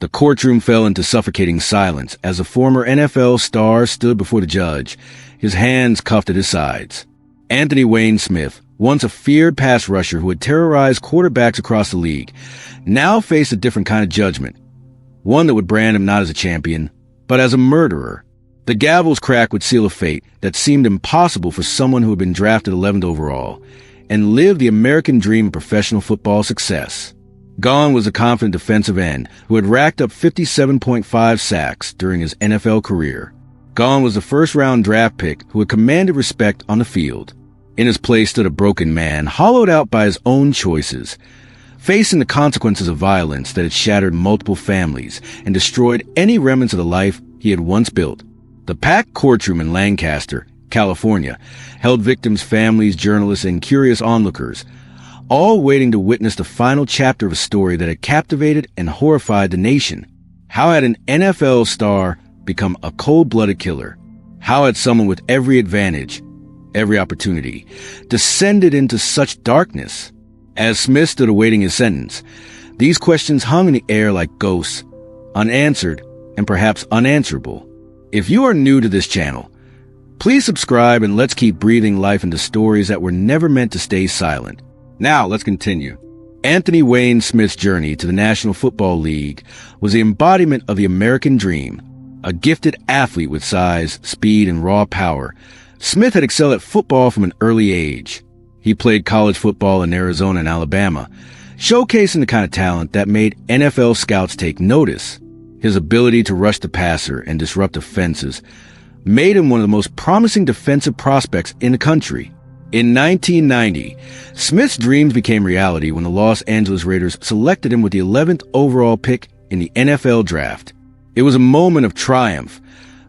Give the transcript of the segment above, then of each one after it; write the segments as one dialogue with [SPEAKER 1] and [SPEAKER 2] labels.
[SPEAKER 1] The courtroom fell into suffocating silence as a former NFL star stood before the judge, his hands cuffed at his sides. Anthony Wayne Smith, once a feared pass rusher who had terrorized quarterbacks across the league, now faced a different kind of judgment, one that would brand him not as a champion, but as a murderer. The gavel's crack would seal a fate that seemed impossible for someone who had been drafted 11th overall and lived the American dream of professional football success. Gone was a confident defensive end who had racked up 57.5 sacks during his NFL career. Gone was the first-round draft pick who had commanded respect on the field. In his place stood a broken man, hollowed out by his own choices, facing the consequences of violence that had shattered multiple families and destroyed any remnants of the life he had once built. The packed courtroom in Lancaster, California, held victims' families, journalists, and curious onlookers, all waiting to witness the final chapter of a story that had captivated and horrified the nation. How had an NFL star become a cold-blooded killer? How had someone with every advantage, every opportunity, descended into such darkness? As Smith stood awaiting his sentence, these questions hung in the air like ghosts, unanswered and perhaps unanswerable. If you are new to this channel, please subscribe and let's keep breathing life into stories that were never meant to stay silent. Now, let's continue. Anthony Wayne Smith's journey to the National Football League was the embodiment of the American dream. A gifted athlete with size, speed, and raw power, Smith had excelled at football from an early age. He played college football in Arizona and Alabama, showcasing the kind of talent that made NFL scouts take notice. His ability to rush the passer and disrupt offenses made him one of the most promising defensive prospects in the country. In 1990, Smith's dreams became reality when the Los Angeles Raiders selected him with the 11th overall pick in the NFL draft. It was a moment of triumph,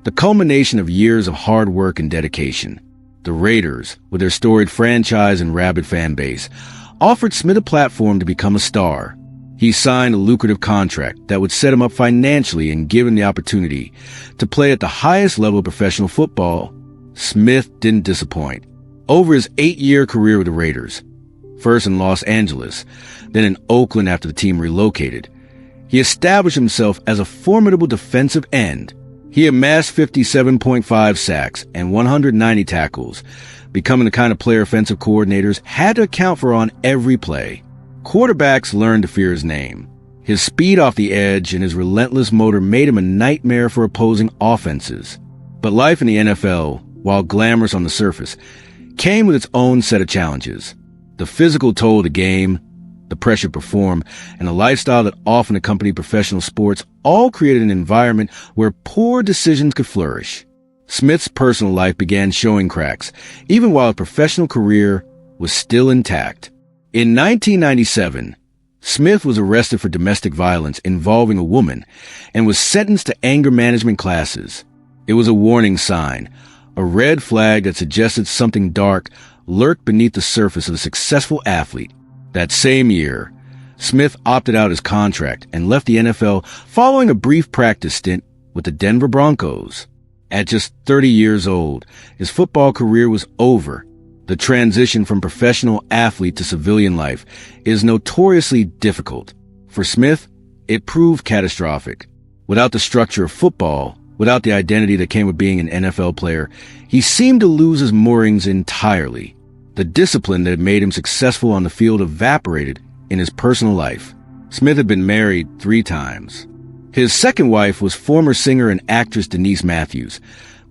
[SPEAKER 1] the culmination of years of hard work and dedication. The Raiders, with their storied franchise and rabid fan base, offered Smith a platform to become a star. He signed a lucrative contract that would set him up financially and give him the opportunity to play at the highest level of professional football. Smith didn't disappoint. Over his 8-year career with the Raiders, first in Los Angeles, then in Oakland after the team relocated, he established himself as a formidable defensive end. He amassed 57.5 sacks and 190 tackles, becoming the kind of player offensive coordinators had to account for on every play. Quarterbacks learned to fear his name. His speed off the edge and his relentless motor made him a nightmare for opposing offenses. But life in the NFL, while glamorous on the surface, came with its own set of challenges. The physical toll of the game, the pressure to perform, and the lifestyle that often accompanied professional sports all created an environment where poor decisions could flourish. Smith's personal life began showing cracks, even while his professional career was still intact. In 1997, Smith was arrested for domestic violence involving a woman and was sentenced to anger management classes. It was a warning sign, a red flag that suggested something dark lurked beneath the surface of a successful athlete. That same year, Smith opted out his contract and left the NFL following a brief practice stint with the Denver Broncos. At just 30 years old, his football career was over. The transition from professional athlete to civilian life is notoriously difficult. For Smith, it proved catastrophic. Without the structure of football, without the identity that came with being an NFL player, he seemed to lose his moorings entirely. The discipline that had made him successful on the field evaporated in his personal life. Smith had been married 3 times. His second wife was former singer and actress Denise Matthews,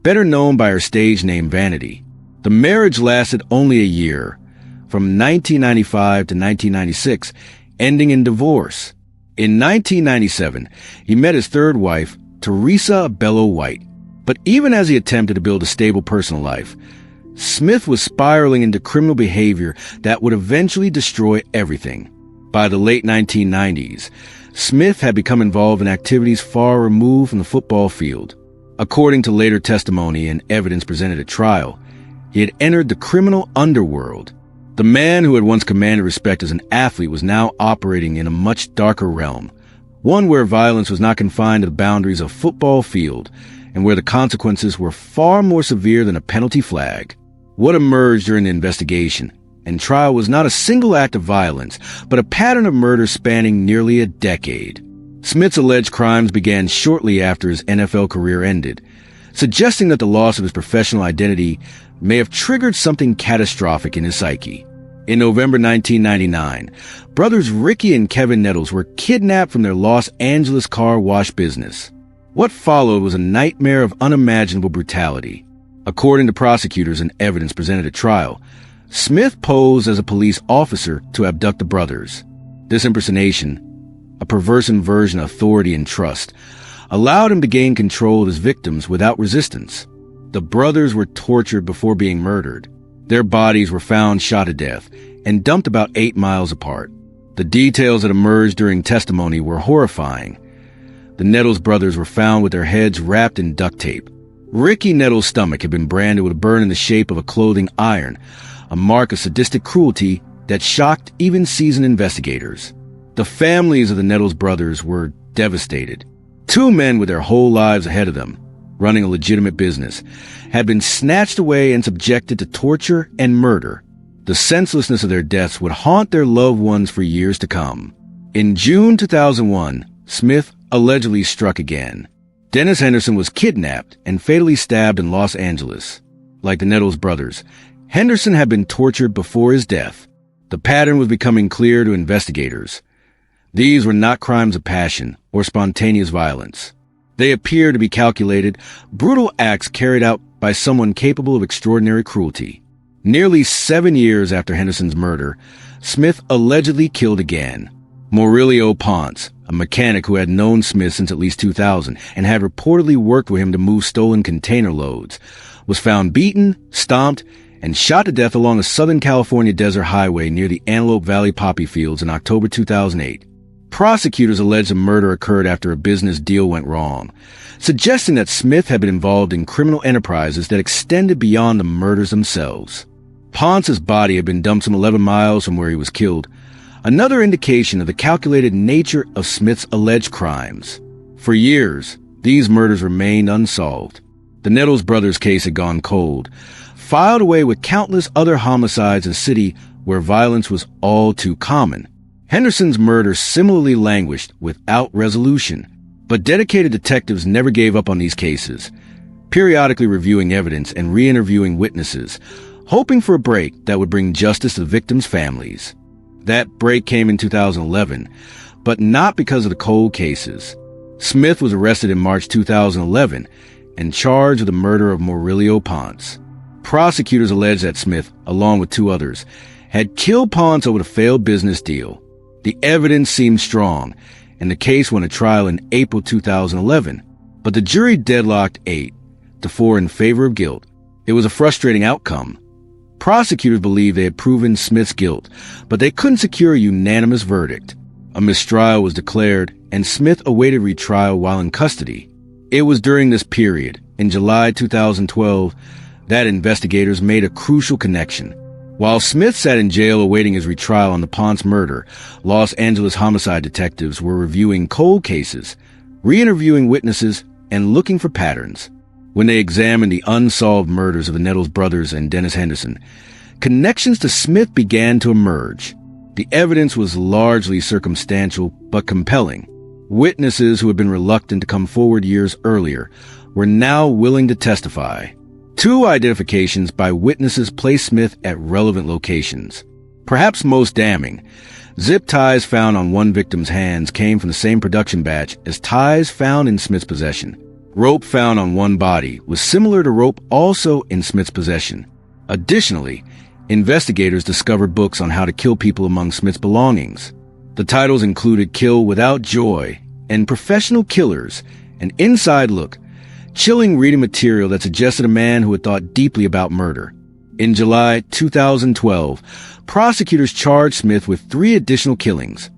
[SPEAKER 1] better known by her stage name Vanity. The marriage lasted only a year, from 1995 to 1996, ending in divorce. In 1997, he met his third wife, Teresa Bello White. But even as he attempted to build a stable personal life, Smith was spiraling into criminal behavior that would eventually destroy everything. By the late 1990s, Smith had become involved in activities far removed from the football field. According to later testimony and evidence presented at trial, he had entered the criminal underworld. The man who had once commanded respect as an athlete was now operating in a much darker realm, one where violence was not confined to the boundaries of a football field and where the consequences were far more severe than a penalty flag. What emerged during the investigation and trial was not a single act of violence, but a pattern of murder spanning nearly a decade. Smith's alleged crimes began shortly after his NFL career ended, suggesting that the loss of his professional identity may have triggered something catastrophic in his psyche. In November 1999, brothers Ricky and Kevin Nettles were kidnapped from their Los Angeles car wash business. What followed was a nightmare of unimaginable brutality. According to prosecutors and evidence presented at trial, Smith posed as a police officer to abduct the brothers. This impersonation, a perverse inversion of authority and trust, allowed him to gain control of his victims without resistance. The brothers were tortured before being murdered. Their bodies were found shot to death and dumped about 8 miles apart. The details that emerged during testimony were horrifying. The Nettles brothers were found with their heads wrapped in duct tape. Ricky Nettles' stomach had been branded with a burn in the shape of a clothing iron, a mark of sadistic cruelty that shocked even seasoned investigators. The families of the Nettles brothers were devastated. 2 men with their whole lives ahead of them, running a legitimate business, had been snatched away and subjected to torture and murder. The senselessness of their deaths would haunt their loved ones for years to come. In June 2001, Smith allegedly struck again. Dennis Henderson was kidnapped and fatally stabbed in Los Angeles. Like the Nettles brothers, Henderson had been tortured before his death. The pattern was becoming clear to investigators. These were not crimes of passion or spontaneous violence. They appeared to be calculated, brutal acts carried out by someone capable of extraordinary cruelty. Nearly 7 years after Henderson's murder, Smith allegedly killed again. Maurilio Ponce, a mechanic who had known Smith since at least 2000 and had reportedly worked with him to move stolen container loads, was found beaten, stomped, and shot to death along a Southern California desert highway near the Antelope Valley poppy fields in October 2008. Prosecutors alleged the murder occurred after a business deal went wrong, suggesting that Smith had been involved in criminal enterprises that extended beyond the murders themselves. Ponce's body had been dumped some 11 miles from where he was killed, another indication of the calculated nature of Smith's alleged crimes. For years, these murders remained unsolved. The Nettles brothers' case had gone cold, filed away with countless other homicides in a city where violence was all too common. Henderson's murder similarly languished without resolution, but dedicated detectives never gave up on these cases, periodically reviewing evidence and re-interviewing witnesses, hoping for a break that would bring justice to the victims' families. That break came in 2011, but not because of the cold cases. Smith was arrested in March 2011 and charged with the murder of Maurilio Ponce. Prosecutors alleged that Smith, along with 2 others, had killed Ponce over a failed business deal. The evidence seemed strong, and the case went to trial in April 2011, but the jury deadlocked 8-4 in favor of guilt. It was a frustrating outcome. Prosecutors believed they had proven Smith's guilt, but they couldn't secure a unanimous verdict. A mistrial was declared, and Smith awaited retrial while in custody. It was during this period, in July 2012, that investigators made a crucial connection. While Smith sat in jail awaiting his retrial on the Ponce murder, Los Angeles homicide detectives were reviewing cold cases, re-interviewing witnesses, and looking for patterns. When they examined the unsolved murders of the Nettles brothers and Dennis Henderson, connections to Smith began to emerge. The evidence was largely circumstantial but compelling. Witnesses who had been reluctant to come forward years earlier were now willing to testify. 2 identifications by witnesses placed Smith at relevant locations. Perhaps most damning, zip ties found on one victim's hands came from the same production batch as ties found in Smith's possession. Rope found on one body was similar to rope also in Smith's possession. Additionally, investigators discovered books on how to kill people among Smith's belongings. The titles included Kill Without Joy and Professional Killers, an inside look, chilling reading material that suggested a man who had thought deeply about murder. In July 2012, prosecutors charged Smith with 3 additional killings: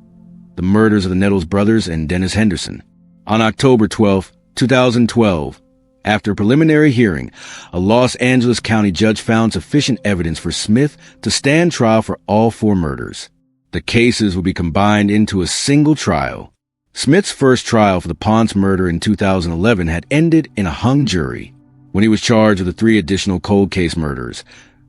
[SPEAKER 1] the murders of the Nettles brothers and Dennis Henderson. On October 12, 2012, after a preliminary hearing, a Los Angeles County judge found sufficient evidence for Smith to stand trial for all 4 murders. The cases would be combined into a single trial. Smith's first trial for the Ponce murder in 2011 had ended in a hung jury. When he was charged with the 3 additional cold case murders,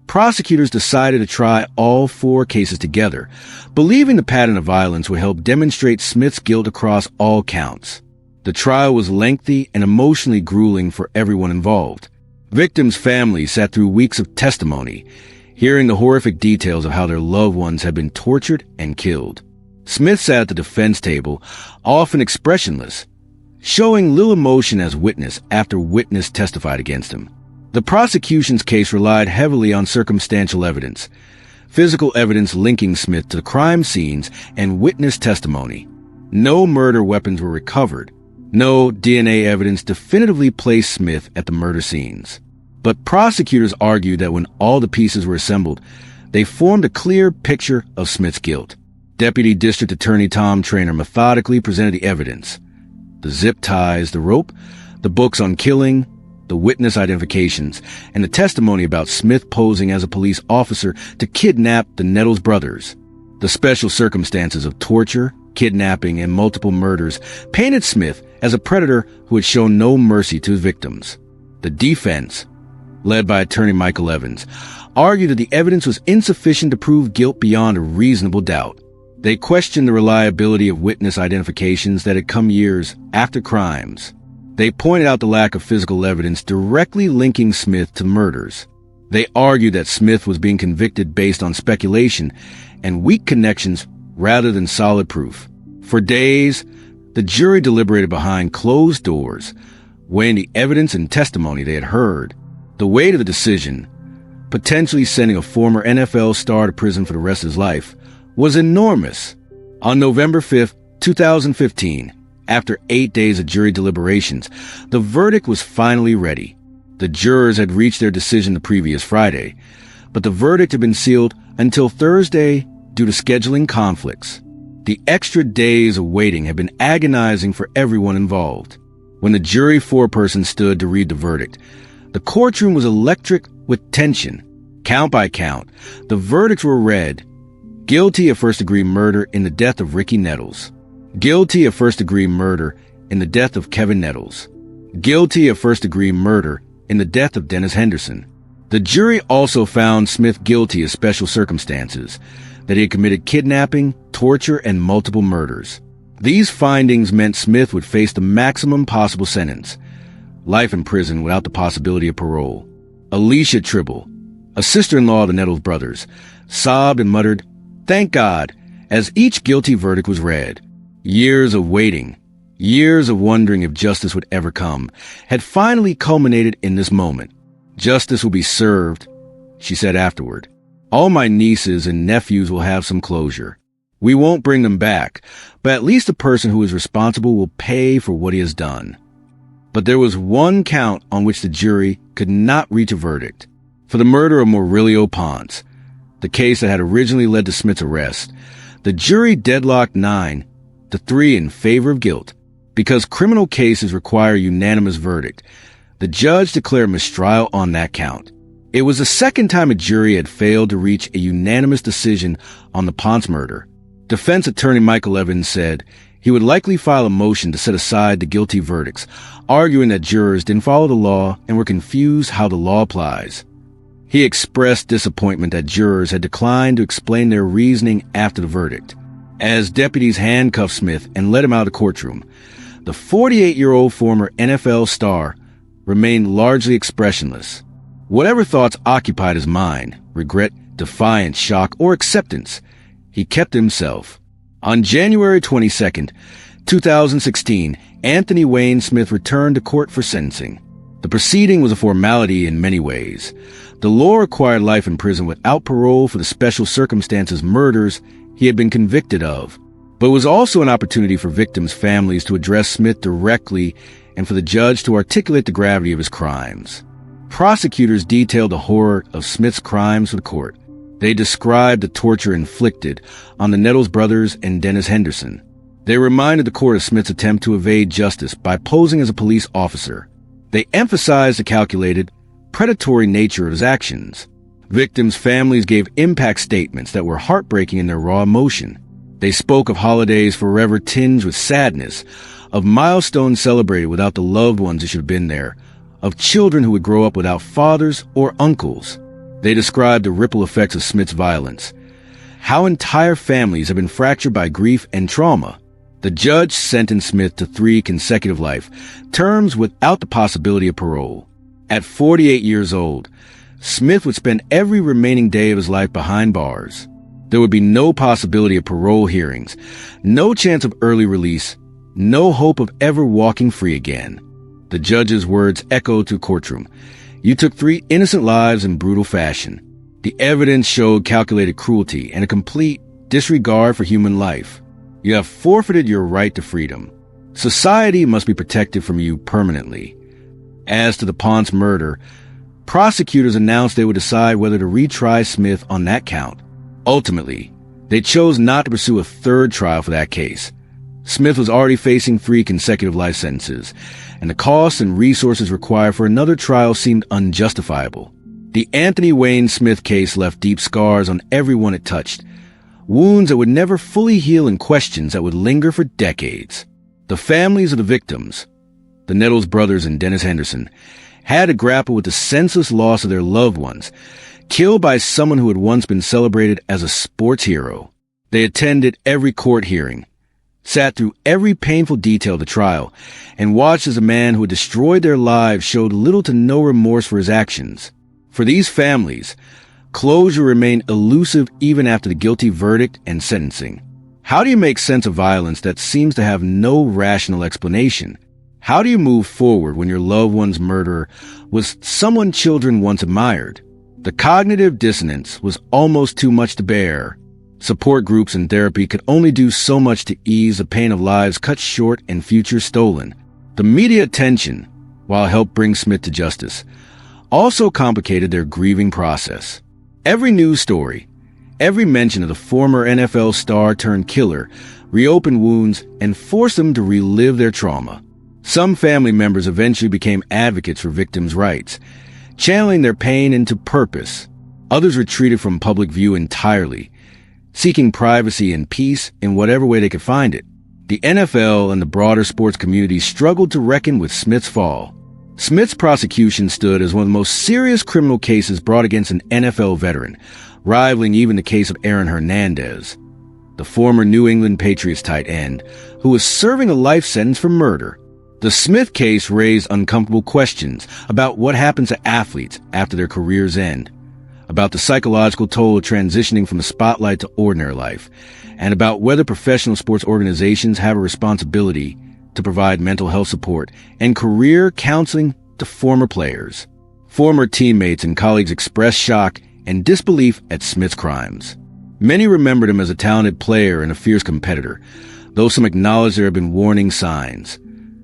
[SPEAKER 1] Prosecutors decided to try all 4 cases together, believing the pattern of violence would help demonstrate Smith's guilt across all counts. The trial was lengthy and emotionally grueling for everyone involved. Victims' families sat through weeks of testimony, hearing the horrific details of how their loved ones had been tortured and killed. Smith sat at the defense table, often expressionless, showing little emotion as witness after witness testified against him. The prosecution's case relied heavily on circumstantial evidence, physical evidence linking Smith to the crime scenes and witness testimony. No murder weapons were recovered. No DNA evidence definitively placed Smith at the murder scenes. But prosecutors argued that when all the pieces were assembled, they formed a clear picture of Smith's guilt. Deputy District Attorney Tom Traynor methodically presented the evidence: the zip ties, the rope, the books on killing, the witness identifications, and the testimony about Smith posing as a police officer to kidnap the Nettles brothers. The special circumstances of torture, kidnapping, and multiple murders painted Smith as a predator who had shown no mercy to his victims. The defense, led by attorney Michael Evans, argued that the evidence was insufficient to prove guilt beyond a reasonable doubt. They questioned the reliability of witness identifications that had come years after crimes. They pointed out the lack of physical evidence directly linking Smith to murders. They argued that Smith was being convicted based on speculation and weak connections rather than solid proof. For days, the jury deliberated behind closed doors, weighing the evidence and testimony they had heard. The weight of the decision, potentially sending a former NFL star to prison for the rest of his life, was enormous. On November 5, 2015, after 8 days of jury deliberations, the verdict was finally ready. The jurors had reached their decision the previous Friday, but the verdict had been sealed until Thursday due to scheduling conflicts. The extra days of waiting had been agonizing for everyone involved. When the jury foreperson stood to read the verdict, the courtroom was electric with tension. Count by count, the verdicts were read: guilty of first-degree murder in the death of Ricky Nettles. Guilty of first-degree murder in the death of Kevin Nettles. Guilty of first-degree murder in the death of Dennis Henderson. The jury also found Smith guilty of special circumstances, that he had committed kidnapping, torture, and multiple murders. These findings meant Smith would face the maximum possible sentence: life in prison without the possibility of parole. Alicia Tribble, a sister-in-law of the Nettles brothers, sobbed and muttered, "Thank God," as each guilty verdict was read. Years of waiting, years of wondering if justice would ever come, had finally culminated in this moment. "Justice will be served," she said afterward. "All my nieces and nephews will have some closure. We won't bring them back, but at least the person who is responsible will pay for what he has done." But there was one count on which the jury could not reach a verdict. For the murder of Murillo Ponce, the case that had originally led to Smith's arrest, the jury deadlocked 9-3 in favor of guilt. Because criminal cases require a unanimous verdict, the judge declared mistrial on that count. It was the second time a jury had failed to reach a unanimous decision on the Ponce murder. Defense attorney Michael Evans said he would likely file a motion to set aside the guilty verdicts, arguing that jurors didn't follow the law and were confused how the law applies. He expressed disappointment that jurors had declined to explain their reasoning after the verdict. As deputies handcuffed Smith and led him out of the courtroom, the 48-year-old former NFL star remained largely expressionless. Whatever thoughts occupied his mind, regret, defiance, shock, or acceptance, he kept to himself. On January 22, 2016, Anthony Wayne Smith returned to court for sentencing. The proceeding was a formality in many ways. The law required life in prison without parole for the special circumstances murders he had been convicted of, but it was also an opportunity for victims' families to address Smith directly and for the judge to articulate the gravity of his crimes. Prosecutors detailed the horror of Smith's crimes for the court. They described the torture inflicted on the Nettles brothers and Dennis Henderson. They reminded the court of Smith's attempt to evade justice by posing as a police officer. They emphasized the calculated, predatory nature of his actions. Victims' families gave impact statements that were heartbreaking in their raw emotion. They spoke of holidays forever tinged with sadness, of milestones celebrated without the loved ones who should have been there, of children who would grow up without fathers or uncles. They described the ripple effects of Smith's violence, how entire families have been fractured by grief and trauma. The judge sentenced Smith to 3 consecutive life terms without the possibility of parole. At 48 years old, Smith would spend every remaining day of his life behind bars. There would be no possibility of parole hearings, no chance of early release, no hope of ever walking free again. The judge's words echoed through the courtroom. You took 3 innocent lives in brutal fashion. The evidence showed calculated cruelty and a complete disregard for human life. You have forfeited your right to freedom. Society must be protected from you permanently. As to the Ponce murder, prosecutors announced they would decide whether to retry Smith on that count. Ultimately, they chose not to pursue a 3rd trial for that case. Smith was already facing 3 consecutive life sentences, and the costs and resources required for another trial seemed unjustifiable. The Anthony Wayne Smith case left deep scars on everyone it touched, wounds that would never fully heal and questions that would linger for decades. The families of the victims, the Nettles brothers and Dennis Henderson, had to grapple with the senseless loss of their loved ones, killed by someone who had once been celebrated as a sports hero. They attended every court hearing, sat through every painful detail of the trial, and watched as a man who had destroyed their lives showed little to no remorse for his actions. For these families, closure remained elusive even after the guilty verdict and sentencing. How do you make sense of violence that seems to have no rational explanation? How do you move forward when your loved one's murderer was someone children once admired? The cognitive dissonance was almost too much to bear. Support groups and therapy could only do so much to ease the pain of lives cut short and futures stolen. The media attention, while it helped bring Smith to justice, also complicated their grieving process. Every news story, every mention of the former NFL star turned killer reopened wounds and forced them to relive their trauma. Some family members eventually became advocates for victims' rights, channeling their pain into purpose. Others retreated from public view entirely, seeking privacy and peace in whatever way they could find it. The NFL and the broader sports community struggled to reckon with Smith's fall. Smith's prosecution stood as one of the most serious criminal cases brought against an NFL veteran, rivaling even the case of Aaron Hernandez, the former New England Patriots tight end, who was serving a life sentence for murder. The Smith case raised uncomfortable questions about what happens to athletes after their careers end, about the psychological toll of transitioning from the spotlight to ordinary life, and about whether professional sports organizations have a responsibility to provide mental health support and career counseling to former players. Former teammates and colleagues expressed shock and disbelief at Smith's crimes. Many remembered him as a talented player and a fierce competitor, though some acknowledged there had been warning signs.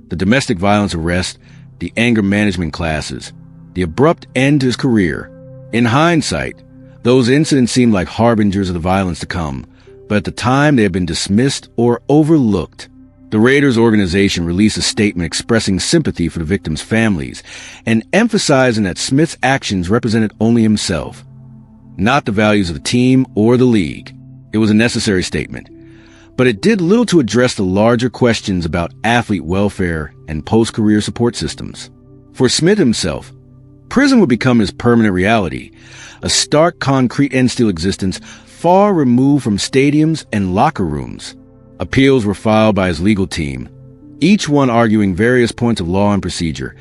[SPEAKER 1] The domestic violence arrest, the anger management classes, the abrupt end to his career. In hindsight, those incidents seemed like harbingers of the violence to come, but at the time they had been dismissed or overlooked. The Raiders organization released a statement expressing sympathy for the victims' families and emphasizing that Smith's actions represented only himself, not the values of the team or the league. It was a necessary statement, but it did little to address the larger questions about athlete welfare and post-career support systems. For Smith himself, prison would become his permanent reality, a stark concrete and steel existence far removed from stadiums and locker rooms. Appeals were filed by his legal team, each one arguing various points of law and procedure,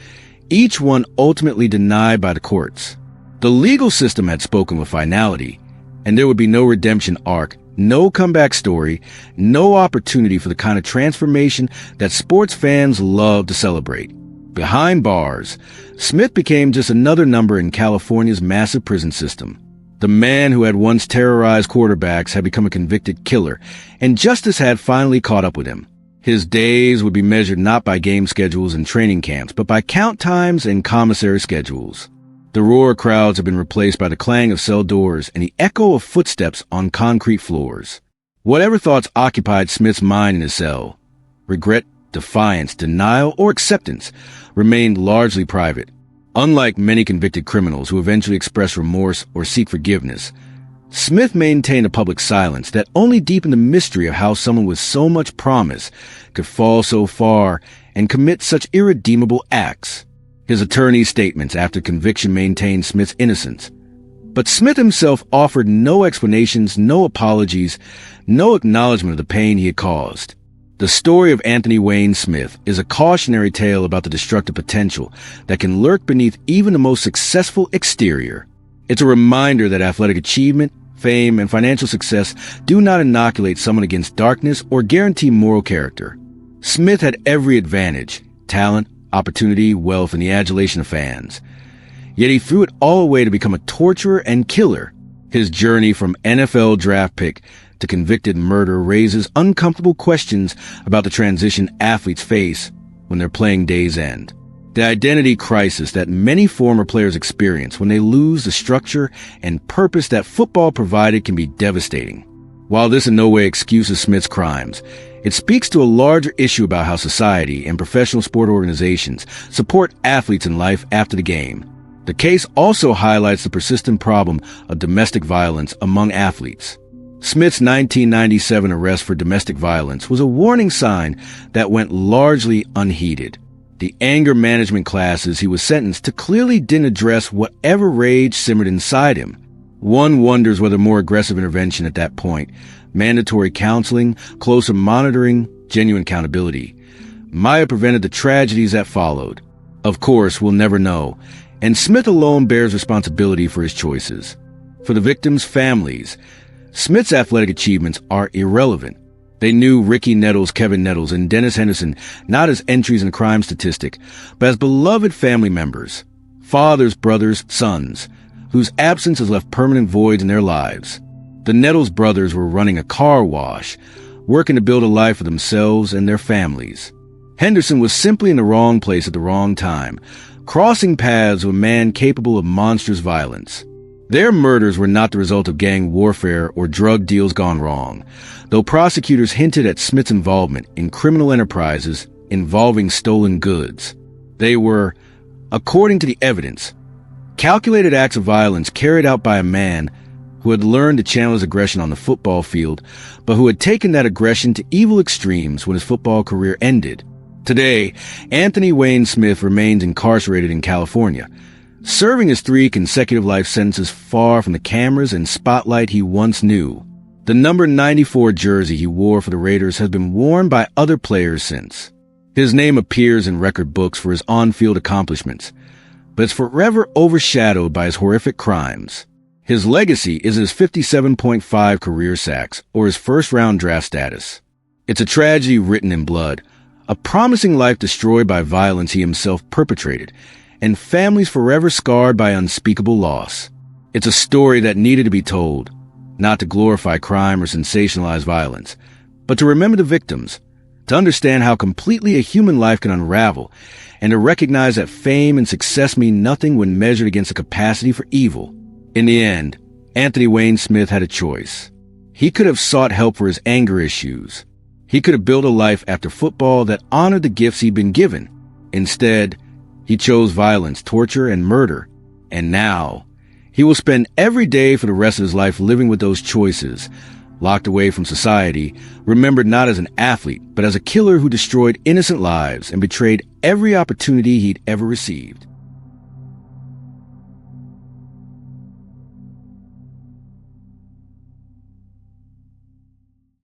[SPEAKER 1] each one ultimately denied by the courts. The legal system had spoken with finality, and there would be no redemption arc, no comeback story, no opportunity for the kind of transformation that sports fans love to celebrate. Behind bars, Smith became just another number in California's massive prison system. The man who had once terrorized quarterbacks had become a convicted killer, and justice had finally caught up with him. His days would be measured not by game schedules and training camps, but by count times and commissary schedules. The roar of crowds had been replaced by the clang of cell doors and the echo of footsteps on concrete floors. Whatever thoughts occupied Smith's mind in his cell, regret, defiance, denial, or acceptance, remained largely private. Unlike many convicted criminals who eventually express remorse or seek forgiveness, Smith maintained a public silence that only deepened the mystery of how someone with so much promise could fall so far and commit such irredeemable acts. His attorney's statements after conviction maintained Smith's innocence. But Smith himself offered no explanations, no apologies, no acknowledgement of the pain he had caused. The story of Anthony Wayne Smith is a cautionary tale about the destructive potential that can lurk beneath even the most successful exterior. It's a reminder that athletic achievement, fame, and financial success do not inoculate someone against darkness or guarantee moral character. Smith had every advantage: talent, opportunity, wealth, and the adulation of fans. Yet he threw it all away to become a torturer and killer. His journey from NFL draft pick to convicted murder raises uncomfortable questions about the transition athletes face when their playing days end. The identity crisis that many former players experience when they lose the structure and purpose that football provided can be devastating. While this in no way excuses Smith's crimes, it speaks to a larger issue about how society and professional sport organizations support athletes in life after the game. The case also highlights the persistent problem of domestic violence among athletes. Smith's 1997 arrest for domestic violence was a warning sign that went largely unheeded. The anger management classes he was sentenced to clearly didn't address whatever rage simmered inside him. One wonders whether more aggressive intervention at that point, mandatory counseling, closer monitoring, genuine accountability, might have prevented the tragedies that followed. Of course, we'll never know, and Smith alone bears responsibility for his choices. For the victims' families, Smith's athletic achievements are irrelevant. They knew Ricky Nettles, Kevin Nettles, and Dennis Henderson not as entries in a crime statistic, but as beloved family members, fathers, brothers, sons, whose absence has left permanent voids in their lives. The Nettles brothers were running a car wash, working to build a life for themselves and their families. Henderson was simply in the wrong place at the wrong time, crossing paths with a man capable of monstrous violence. Their murders were not the result of gang warfare or drug deals gone wrong, though prosecutors hinted at Smith's involvement in criminal enterprises involving stolen goods. They were, according to the evidence, calculated acts of violence carried out by a man who had learned to channel his aggression on the football field, but who had taken that aggression to evil extremes when his football career ended. Today, Anthony Wayne Smith remains incarcerated in California, serving his 3 consecutive life sentences far from the cameras and spotlight he once knew. The number 94 jersey he wore for the Raiders has been worn by other players since. His name appears in record books for his on-field accomplishments, but it's forever overshadowed by his horrific crimes. His legacy is his 57.5 career sacks or his first-round draft status. It's a tragedy written in blood, a promising life destroyed by violence he himself perpetrated, and families forever scarred by unspeakable loss. It's a story that needed to be told, not to glorify crime or sensationalize violence, but to remember the victims, to understand how completely a human life can unravel, and to recognize that fame and success mean nothing when measured against the capacity for evil. In the end, Anthony Wayne Smith had a choice. He could have sought help for his anger issues. He could have built a life after football that honored the gifts he'd been given. Instead, he chose violence, torture, and murder. And now, he will spend every day for the rest of his life living with those choices, locked away from society, remembered not as an athlete, but as a killer who destroyed innocent lives and betrayed every opportunity he'd ever received.